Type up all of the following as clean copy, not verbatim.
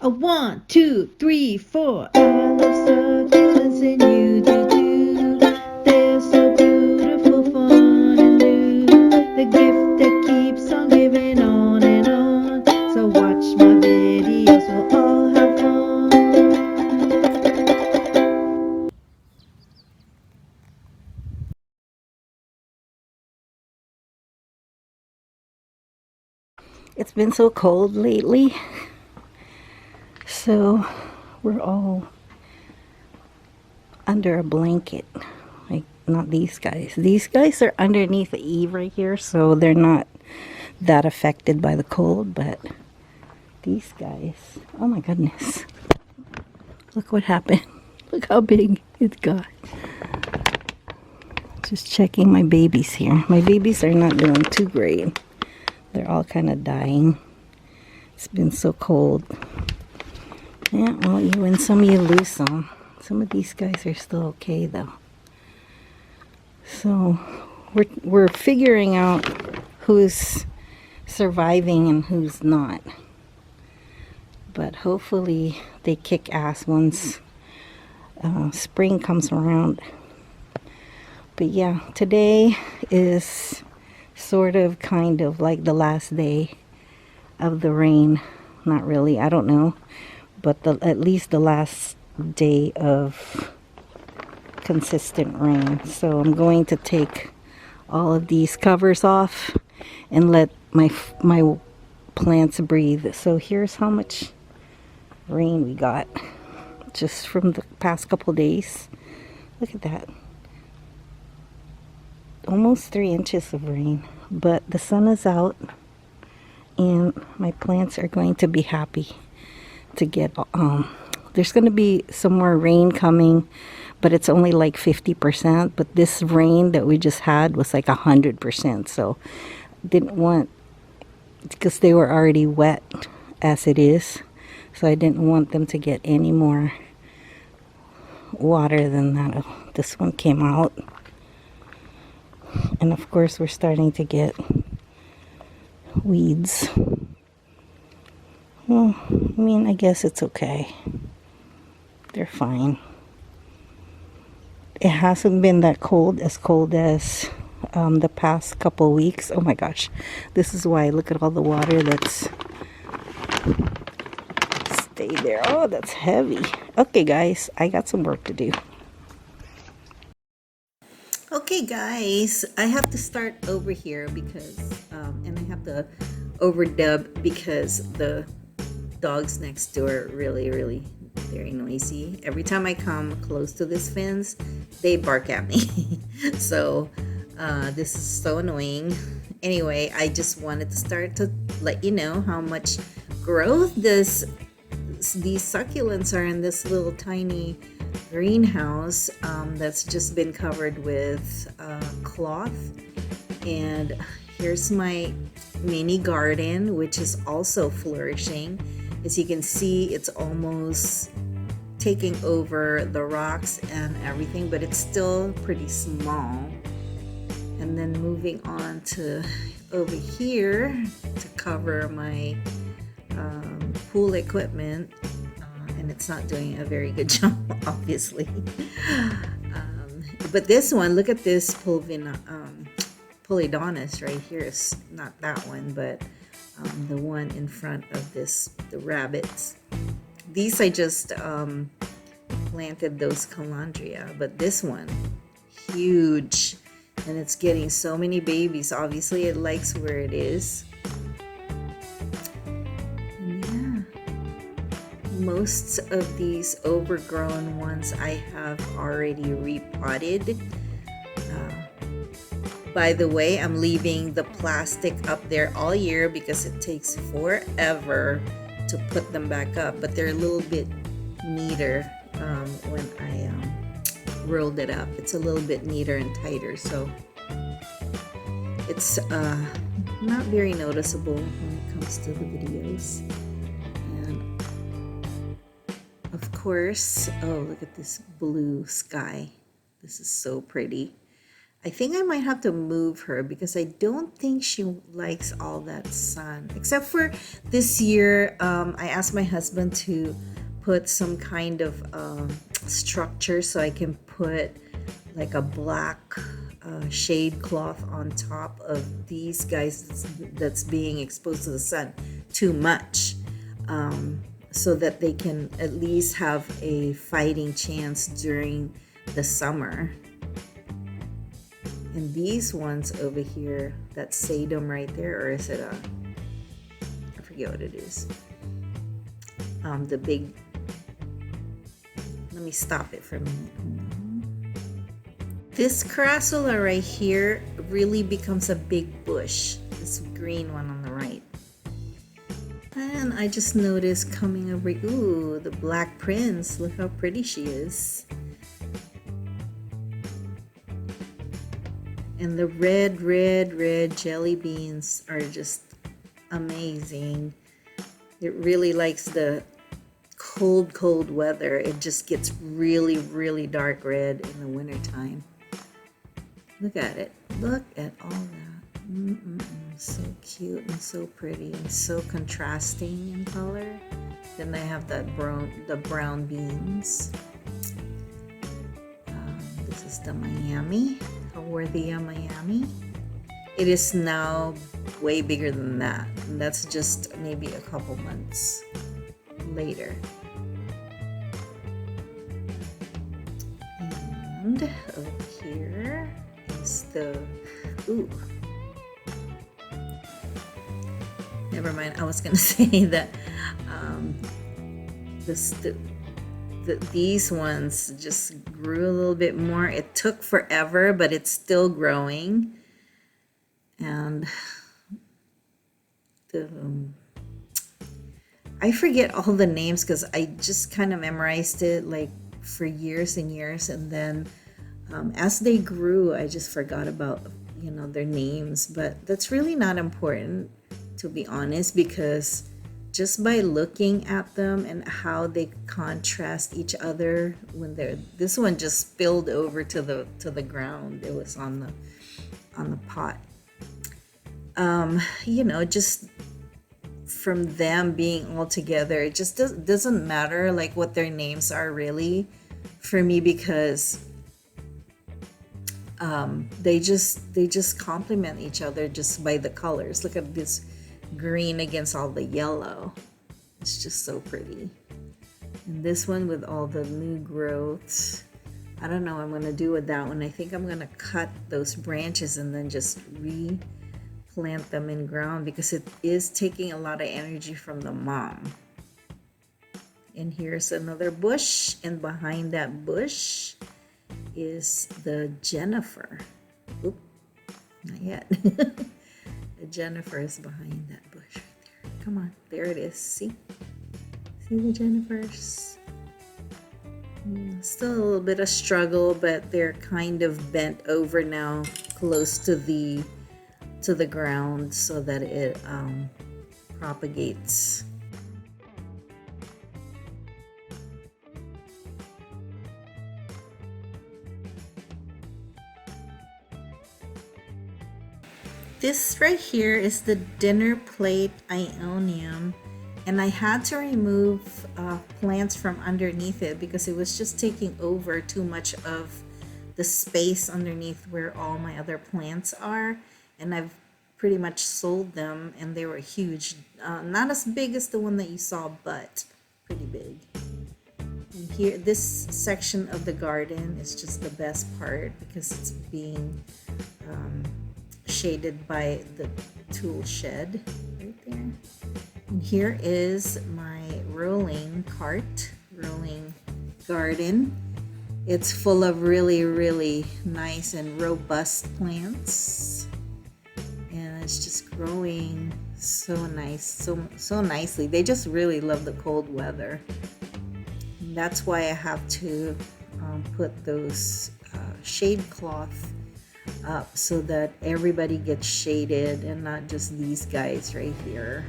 A 1, 2, 3, 4. I love succulents and you do too. They're so beautiful, fun and new. The gift that keeps on giving on and on. So watch my videos, we'll all have fun. It's been so cold lately, so we're all under a blanket. Like, not these guys. These guys are underneath the eave right here, so they're not that affected by the cold, but these guys, oh my goodness. Look what happened. Look how big it got. Just checking my babies here. My babies are not doing too great. They're all kind of dying. It's been so cold. Yeah, well, you win some, you lose some. Some of these guys are still okay though. So we're figuring out who's surviving and who's not. But hopefully they kick ass once spring comes around. But yeah, today is sort of kind of like the last day of the rain. Not really, I don't know. But at least the last day of consistent rain. So I'm going to take all of these covers off and let my plants breathe. So here's how much rain we got just from the past couple days. Look at that. Almost 3 inches of rain, but the sun is out and my plants are going to be happy to get there's going to be some more rain coming, but it's only like 50%. But this rain that we just had was like 100%. So didn't want, because they were already wet as it is, so I didn't want them to get any more water than that. Oh, this one came out, and of course we're starting to get weeds. Well, I mean, I guess it's okay. They're fine. It hasn't been that cold as the past couple weeks. Oh my gosh, this is why. Look at all the water that's stayed there. Oh, that's heavy. Okay guys, I got some work to do. Okay guys, I have to start over here because and I have to overdub because the dogs next door are really very noisy. Every time I come close to this fence, they bark at me. So this is so annoying. Anyway, I just wanted to start to let you know how much growth these succulents are in this little tiny greenhouse that's just been covered with cloth. And here's my mini garden, which is also flourishing. As you can see, it's almost taking over the rocks and everything, but it's still pretty small. And then moving on to over here to cover my pool equipment, and it's not doing a very good job, obviously. But this one, look at this Polydonus right here. It's not that one, but the one in front of this, the rabbits. These I just planted those calandria, but this one, huge, and it's getting so many babies. Obviously, it likes where it is. And yeah, most of these overgrown ones I have already repotted. By the way, I'm leaving the plastic up there all year because it takes forever to put them back up, but they're a little bit neater when I rolled it up. It's a little bit neater and tighter, so it's not very noticeable when it comes to the videos. And of course, oh, look at this blue sky. This is so pretty. I think I might have to move her because I don't think she likes all that sun. Except for this year, I asked my husband to put some kind of structure so I can put like a black shade cloth on top of these guys that's being exposed to the sun too much, so that they can at least have a fighting chance during the summer. And these ones over here, that sedum right there, or is it a, I forget what it is. The big, let me stop it for a minute. This crassula right here really becomes a big bush, this green one on the right. And I just noticed coming over, ooh, the black prince, look how pretty she is. And the red jelly beans are just amazing. It really likes the cold weather. It just gets really dark red in the wintertime. Look at it. Look at all that. So cute and so pretty and so contrasting in color. Then I have the brown beans. This is the Miami. Haworthia Miami. It is now way bigger than that, and that's just maybe a couple months later. And over here is the, ooh, never mind, I was gonna say that these ones just grew a little bit more. It took forever, but it's still growing. And I forget all the names because I just kind of memorized it like for years and years, and then as they grew, I just forgot about, you know, their names. But that's really not important, to be honest, because just by looking at them and how they contrast each other when they're, this one just spilled over to the ground. It was on the pot. You know, just from them being all together, it just doesn't matter like what their names are really for me, because they just complement each other just by the colors. Look at this green against all the yellow. It's just so pretty. And this one with all the new growths, I don't know what I'm gonna do with that one. I think I'm gonna cut those branches and then just replant them in ground, because it is taking a lot of energy from the mom. And here's another bush, and behind that bush is the Jennifer. Oop, not yet. The Jennifer is behind that bush right there. Come on, there it is. See the Jennifers? Yeah, still a little bit of struggle, but they're kind of bent over now, close to the ground, so that it propagates. This right here is the dinner plate Ionium, and I had to remove plants from underneath it because it was just taking over too much of the space underneath where all my other plants are, and I've pretty much sold them, and they were huge. Not as big as the one that you saw, but pretty big. And here, this section of the garden is just the best part because it's being shaded by the tool shed right there. And here is my rolling garden. It's full of really nice and robust plants, and it's just growing so nice, so nicely. They just really love the cold weather. And that's why I have to put those shade cloth up so that everybody gets shaded and not just these guys right here.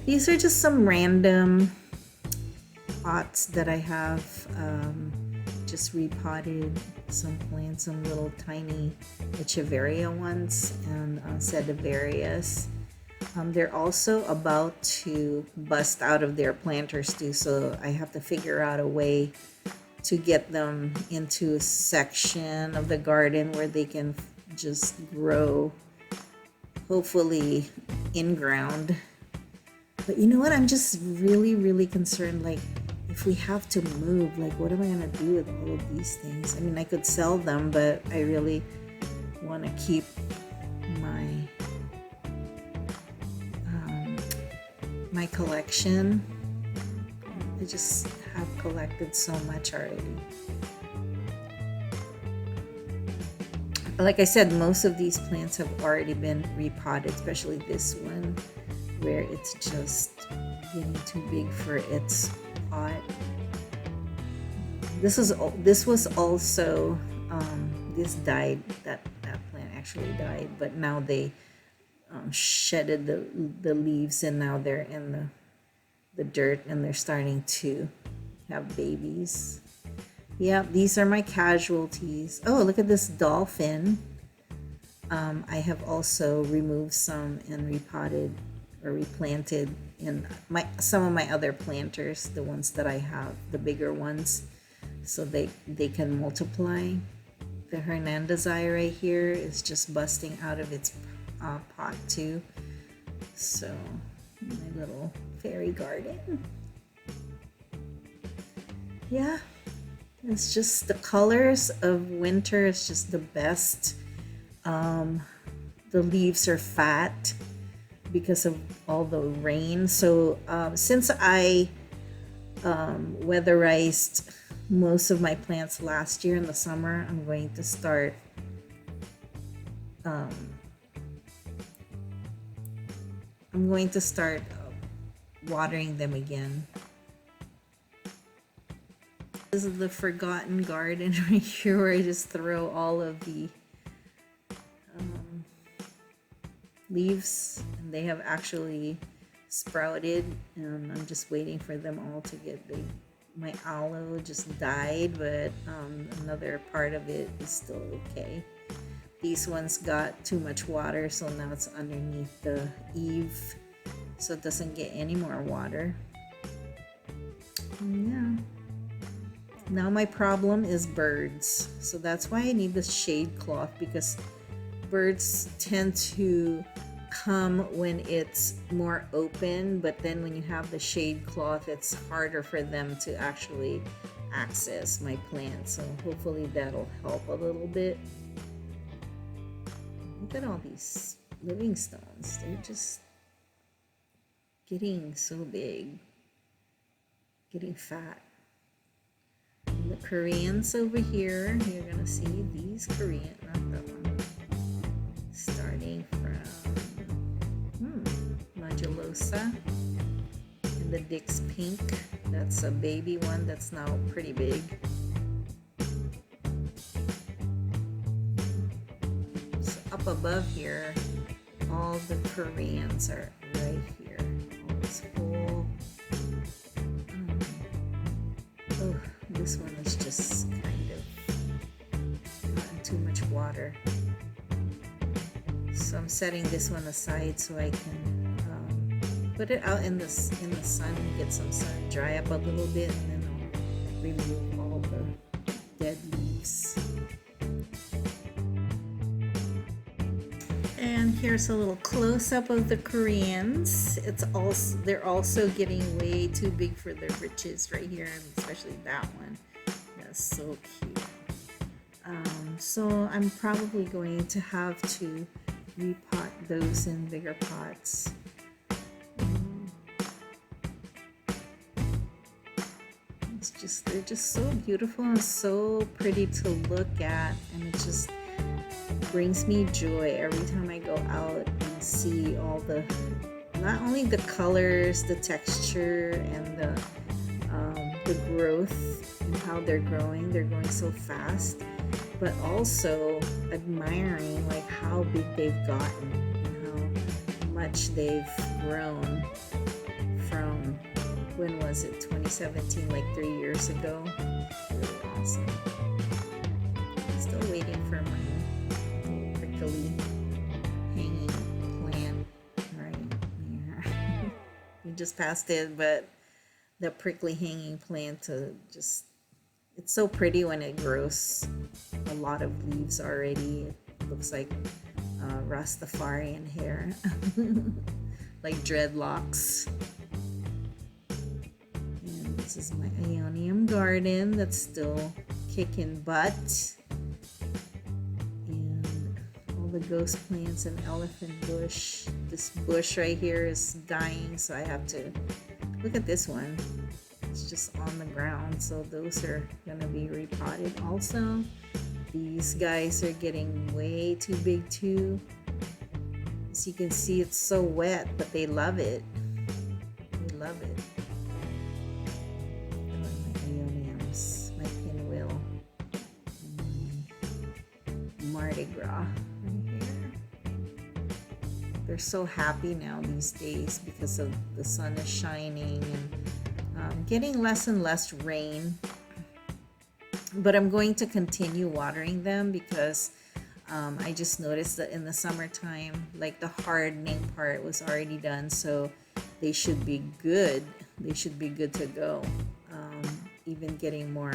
These are just some random pots that I have just repotted some plants, some little tiny echeveria ones and sedivarius. They're also about to bust out of their planters too, so I have to figure out a way to get them into a section of the garden where they can just grow, hopefully in ground. But you know what? I'm just really concerned, like, if we have to move, like, what am I gonna do with all of these things? I mean, I could sell them, but I really want to keep my my collection. I just have collected so much already. Like I said, most of these plants have already been repotted, especially this one where it's just getting too big for its pot. This was also this died, that plant actually died, but now they shedded the leaves and now they're in the dirt and they're starting to have babies. Yeah, these are my casualties. Oh, look at this dolphin. I have also removed some and repotted or replanted in some of my other planters, the ones that I have, the bigger ones, so they can multiply. The Hernandez eye right here is just busting out of its pot too. So my little fairy garden. Yeah, it's just the colors of winter is just the best. The leaves are fat because of all the rain. So since I weatherized most of my plants last year in the summer, I'm going to start watering them again. This is the forgotten garden right here where I just throw all of the leaves, and they have actually sprouted, and I'm just waiting for them all to get big. My aloe just died, but another part of it is still okay. These ones got too much water, so now it's underneath the eave, so it doesn't get any more water. Yeah. Now my problem is birds, so that's why I need this shade cloth, because birds tend to come when it's more open, but then when you have the shade cloth, it's harder for them to actually access my plants. So hopefully that'll help a little bit. Look at all these living stones. They're just getting so big, getting fat. And the Koreans over here, you're gonna see these Korean, not that one, starting from Magelosa, and the Dick's Pink. That's a baby one that's now pretty big. So up above here, all the Koreans are right here. All this whole oh, this one is just kind of gotten too much water. So I'm setting this one aside so I can put it out in the sun, get some sun, dry up a little bit, and then I'll remove all the dead leaves. And here's a little close-up of the Koreans. They're also getting way too big for their britches right here, and especially that one. That's so cute. So I'm probably going to have to repot those in bigger pots. They're just so beautiful and so pretty to look at, and it just brings me joy every time I go out and see all the, not only the colors, the texture, and the growth and how they're growing so fast, but also admiring like how big they've gotten and how much they've grown from, when was it, 2017, like 3 years ago. Really awesome. waiting for my prickly hanging plant right here. We just passed it, but the prickly hanging plant it's so pretty when it grows a lot of leaves already. It looks like Rastafarian hair, like dreadlocks. And this is my Ionium garden that's still kicking butt. And all the ghost plants and elephant bush. This bush right here is dying, so I have to look at this one. It's just on the ground, so those are gonna be repotted also. These guys are getting way too big too. As you can see, it's so wet, but they love it. They love it. I love my Aeoniums, my pinwheel, and my Mardi Gras right here. They're so happy now these days because of the sun is shining and getting less and less rain. But I'm going to continue watering them because I just noticed that in the summertime, like the hardening part was already done, so they should be good. They should be good to go. Even getting more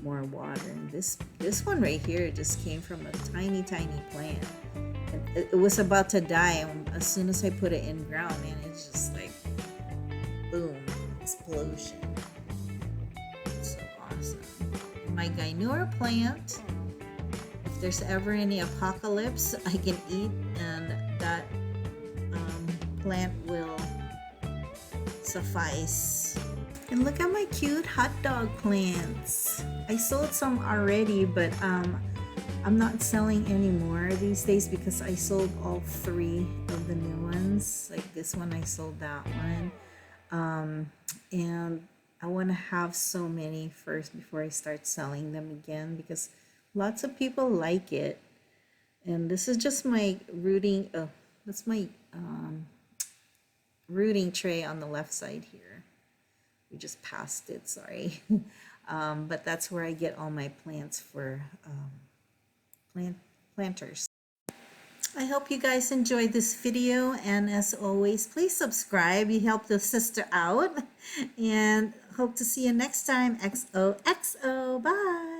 water. And this one right here just came from a tiny plant. And it was about to die, and as soon as I put it in ground, man, it's just like boom, explosion. It's so awesome. My Gynura plant, if there's ever any apocalypse, I can eat, and that plant will suffice. And look at my cute hot dog plants. I sold some already, but I'm not selling anymore these days because I sold all 3 of the new ones. Like this one, I sold that one. And I want to have so many first before I start selling them again because lots of people like it. And this is just my rooting. That's my rooting tray on the left side here. We just passed it, sorry. But that's where I get all my plants for planters. I hope you guys enjoyed this video, and as always, please subscribe. You help the sister out, and hope to see you next time. XOXO. Bye.